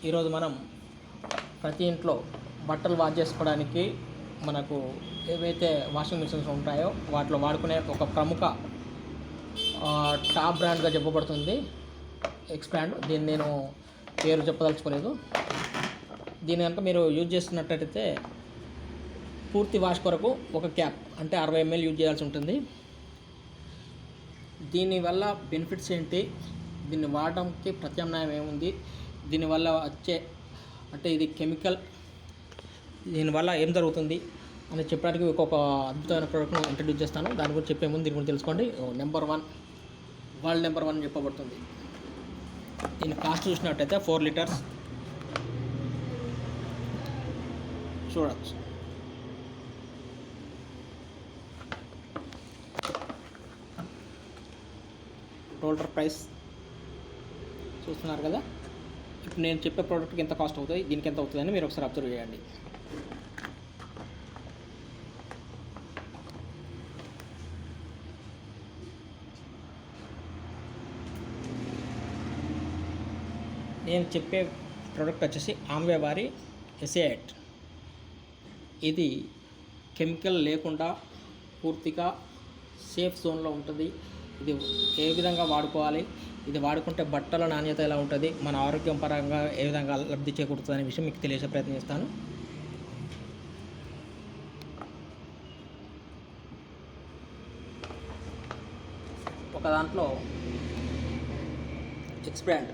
ఈరోజు మనం ప్రతి ఇంట్లో బట్టలు వాష్ చేసుకోవడానికి మనకు ఏవైతే వాషింగ్ మిషన్స్ ఉంటాయో వాటిలో వాడుకునే ఒక ప్రముఖ టాప్ బ్రాండ్గా చెప్పబడుతుంది ఎక్స్పాండ్. దీన్ని నేను పేరు చెప్పదలుచుకోలేదు. దీని కనుక మీరు యూజ్ చేస్తున్నట్టయితే పూర్తి వాష్ కొరకు ఒక క్యాప్ అంటే 60 ml యూజ్ చేయాల్సి ఉంటుంది. దీనివల్ల బెనిఫిట్స్ ఏంటి, దీన్ని వాడడానికి ప్రత్యామ్నాయం ఏముంది, దీనివల్ల వచ్చే అంటే ఇది కెమికల్, దీనివల్ల ఏం జరుగుతుంది అని చెప్పడానికి ఒక అద్భుతమైన ప్రోడక్ట్ను ఇంట్రడ్యూస్ చేస్తాను. దాని గురించి చెప్పే ముందు దీని గురించి తెలుసుకోండి. నెంబర్ 1 వరల్డ్ నెంబర్ 1 చెప్పబడుతుంది. దీని కాస్ట్ చూసినట్టయితే 4 లీటర్స్ చూడవచ్చు. టోటల్ ప్రైస్ చూస్తున్నారు కదా. ఇప్పుడు నేను చెప్పే ప్రోడక్ట్కి ఎంత కాస్ట్ అవుతుంది, దీనికి ఎంత అవుతుందని మీరు ఒకసారి అబ్జర్వ్ చేయండి. నేను చెప్పే ప్రోడక్ట్ వచ్చేసి ఆమ్వే వారి ఎసైడ్. ఇది కెమికల్ లేకుండా పూర్తిగా సేఫ్ జోన్లో ఉంటుంది. ఇది ఏ విధంగా వాడుకోవాలి, ఇది వాడుకుంటే బట్టల నాణ్యత ఎలా ఉంటుంది, మన ఆరోగ్యం పరంగా ఏ విధంగా లబ్ధి చేకూరుతుంది అనే విషయం మీకు తెలియజే ప్రయత్నం చేస్తాను. ఒక దాంట్లో ఎక్స్బ్రాండ్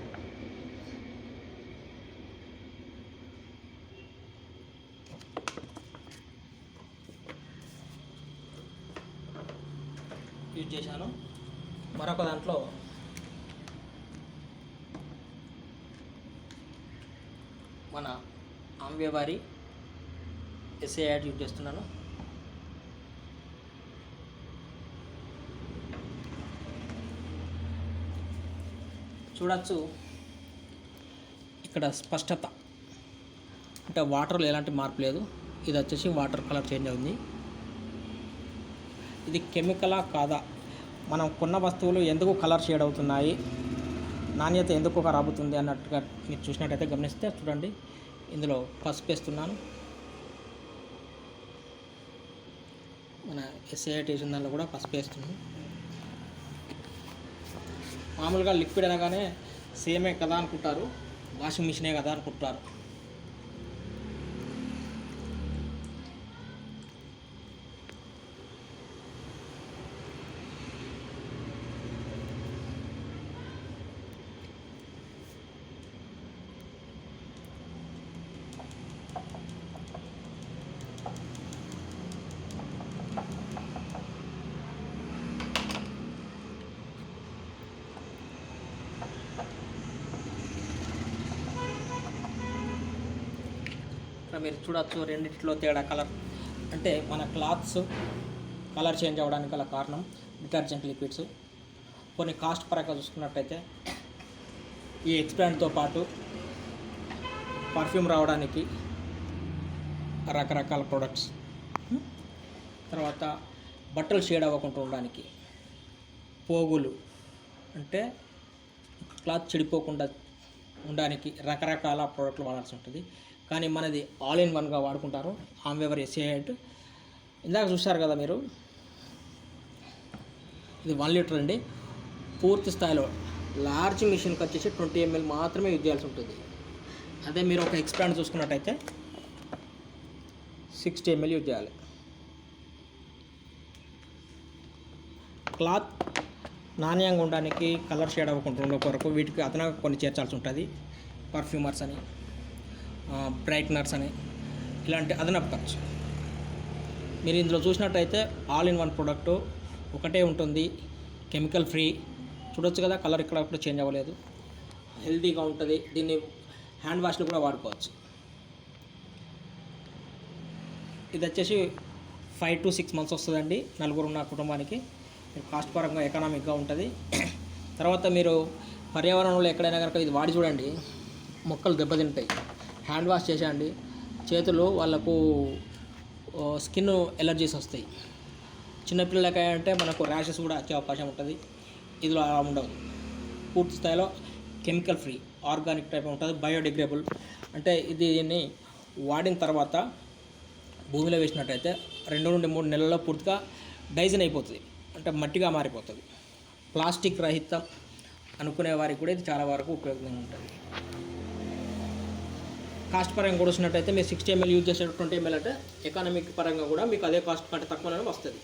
యూజ్ చేశాను. మరొక దాంట్లో మన ఆమ్వే వారి ఎసైడ్ యూజ్ చేస్తున్నాను. చూడవచ్చు ఇక్కడ స్పష్టత అంటే వాటర్లో ఎలాంటి మార్పు లేదు. ఇది వచ్చేసి వాటర్ కలర్ చేంజ్ అవుతుంది. ఇది కెమికలా కాదా, మనం కొన్న వస్తువులు ఎందుకు కలర్ షేడ్ అవుతున్నాయి, నాణ్యత ఎందుకు ఖరాబ్ అవుతుంది అన్నట్టుగా మీరు చూసినట్టయితే గమనిస్తే చూడండి. ఇందులో పసుపు వేస్తున్నాను. మన ఎస్ఐఐ వేసిన దానిలో కూడా పసుపు వేస్తున్నాను. మామూలుగా లిక్విడ్ అనగానే సేమే కదా అనుకుంటారు, వాషింగ్ మిషనే కదా అనుకుంటారు. మీరు చూడవచ్చు రెండిట్లో తేడా కలర్ అంటే మన క్లాత్స్ కలర్ చేంజ్ అవ్వడానికి గల కారణం డిటర్జెంట్ లిక్విడ్స్. కొన్ని కాస్ట్ పరంగా చూసుకున్నట్టయితే ఈ ఎక్స్బ్రాండ్తో పాటు పర్ఫ్యూమ్ రావడానికి రకరకాల ప్రోడక్ట్స్, తర్వాత బట్టలు షేడ్ అవ్వకుండా ఉండడానికి పోగులు అంటే క్లాత్ చెడిపోకుండా ఉండడానికి రకరకాల ప్రోడక్ట్లు వాడాల్సి ఉంటుంది. కానీ మనది ఆల్ ఇన్ వన్గా వాడుకుంటారు ఆమ్వే వారి ఎసైడ్. ఇందాక చూశారు కదా మీరు, ఇది 1 లీటర్ అండి. పూర్తి స్థాయిలో లార్జ్ మిషన్కి వచ్చేసి 20 ml మాత్రమే యూజ్ చేయాల్సి ఉంటుంది. అదే మీరు ఒక ఎక్స్బ్రాండ్ చూసుకున్నట్టయితే 60 ml యూజ్ చేయాలి. క్లాత్ నాణ్యంగా ఉండడానికి, కలర్ షేడ్ అవ్వకుండా ఉండే కొరకు వీటికి అదనంగా కొన్ని చేర్చాల్సి ఉంటుంది. పర్ఫ్యూమర్స్ అని, బ్రైట్నర్స్ అని, ఇలాంటి అదనపు ఖర్చు. మీరు ఇందులో చూసినట్టయితే ఆల్ ఇన్ వన్ ప్రోడక్ట్ ఒకటే ఉంటుంది, కెమికల్ ఫ్రీ. చూడొచ్చు కదా, కలర్ ఇక్కడ కూడా చేంజ్ అవ్వలేదు, హెల్తీగా ఉంటుంది. దీన్ని హ్యాండ్ వాష్లో కూడా వాడుకోవచ్చు. ఇది వచ్చేసి 5 to 6 months వస్తుందండి నలుగురు ఉన్న కుటుంబానికి. కాస్ట్ పరంగా ఎకనామిక్గా ఉంటుంది. తర్వాత మీరు పర్యావరణంలో ఎక్కడైనా కనుక ఇది వాడి చూడండి, మొక్కలు దెబ్బతింటాయి. హ్యాండ్ వాష్ చేసేయండి, చేతులు వాళ్ళకు స్కిన్ ఎలర్జీస్ వస్తాయి. చిన్నపిల్లలకి అంటే మనకు ర్యాషెస్ కూడా వచ్చే అవకాశం ఉంటుంది. ఇదిలో అలా ఉండదు. పూర్తి స్థాయిలో కెమికల్ ఫ్రీ ఆర్గానిక్ టైప్ ఉంటుంది, బయోడిగ్రేడబుల్. అంటే దీన్ని వాడిన తర్వాత భూమిలో వేసినట్టయితే 2 నుండి 3 నెలల్లో పూర్తిగా డైజన్ అయిపోతుంది, అంటే మట్టిగా మారిపోతుంది. ప్లాస్టిక్ రహితం అనుకునే వారికి కూడా ఇది చాలా వరకు ఉపయోగంగా ఉంటుంది. కాస్ట్ పరంగా కూడా వచ్చినట్టయితే మీరు 60 ml యూజ్ చేసే 20 ml అంటే ఎకానమిక్ పరంగా కూడా మీకు అదే కాస్ట్ కంటే తక్కువనే వస్తుంది.